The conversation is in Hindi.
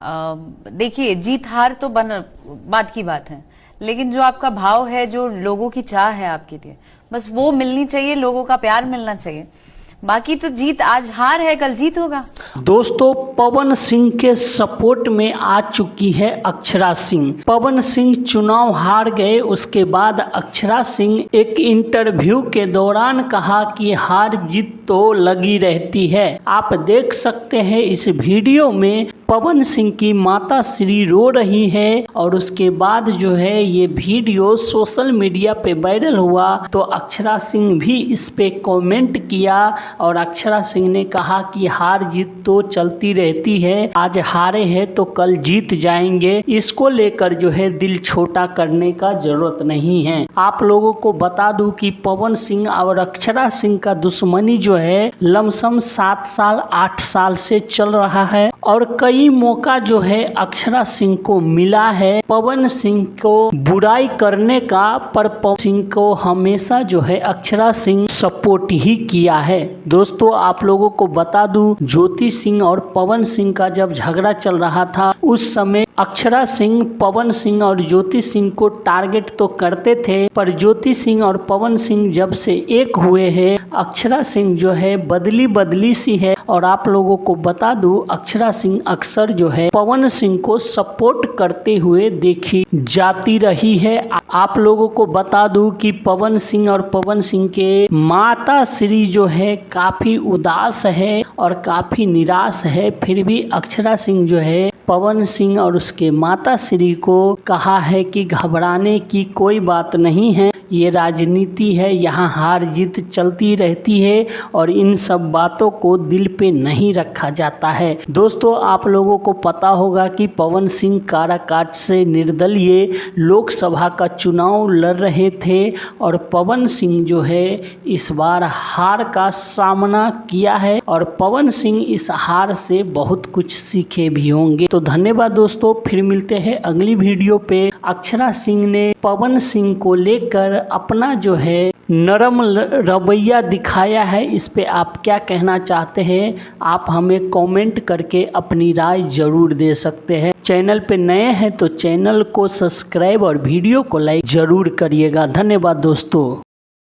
देखिए, जीत हार तो बात की बात है, लेकिन जो आपका भाव है, जो लोगों की चाह है आपके लिए, बस वो मिलनी चाहिए, लोगों का प्यार मिलना चाहिए। बाकी तो जीत, आज हार है कल जीत होगा। दोस्तों, पवन सिंह के सपोर्ट में आ चुकी है अक्षरा सिंह। पवन सिंह चुनाव हार गए, उसके बाद अक्षरा सिंह एक इंटरव्यू के दौरान कहा कि हार जीत तो लगी रहती है। आप देख सकते हैं इस वीडियो में पवन सिंह की माता श्री रो रही है और उसके बाद जो है ये वीडियो सोशल मीडिया पे वायरल हुआ तो अक्षरा सिंह भी इस पे कमेंट किया और अक्षरा सिंह ने कहा कि हार जीत तो चलती रहती है, आज हारे हैं तो कल जीत जाएंगे, इसको लेकर जो है दिल छोटा करने का जरूरत नहीं है। आप लोगों को बता दूं कि पवन सिंह और अक्षरा सिंह का दुश्मनी जो है लमसम 7 साल 8 साल से चल रहा है और कई मौका जो है अक्षरा सिंह को मिला है पवन सिंह को बुराई करने का, पर पवन सिंह को हमेशा जो है अक्षरा सिंह सपोर्ट ही किया है। दोस्तों, आप लोगों को बता दूं, ज्योति सिंह और पवन सिंह का जब झगड़ा चल रहा था उस समय अक्षरा सिंह पवन सिंह और ज्योति सिंह को टारगेट तो करते थे, पर ज्योति सिंह और पवन सिंह जब से एक हुए हैं अक्षरा सिंह जो है बदली सी है। और आप लोगों को बता दूं, अक्षरा सिंह अक्सर जो है पवन सिंह को सपोर्ट करते हुए देखी जाती रही है। आप लोगों को बता दूं कि पवन सिंह और पवन सिंह के माता श्री जो है काफी उदास है और काफी निराश है, फिर भी अक्षरा सिंह जो है पवन सिंह और उसके माता श्री को कहा है कि घबराने की कोई बात नहीं है, ये राजनीति है, यहाँ हार जीत चलती रहती है और इन सब बातों को दिल पे नहीं रखा जाता है। दोस्तों, आप लोगों को पता होगा कि पवन सिंह काराकाट से निर्दलीय लोकसभा का चुनाव लड़ रहे थे और पवन सिंह जो है इस बार हार का सामना किया है और पवन सिंह इस हार से बहुत कुछ सीखे भी होंगे। तो धन्यवाद दोस्तों, फिर मिलते हैं अगली वीडियो पे। अक्षरा सिंह ने पवन सिंह को लेकर अपना जो है नरम रवैया दिखाया है, इस पे आप क्या कहना चाहते हैं आप हमें कमेंट करके अपनी राय जरूर दे सकते हैं। चैनल पे नए हैं तो चैनल को सब्सक्राइब और वीडियो को लाइक जरूर करिएगा। धन्यवाद दोस्तों।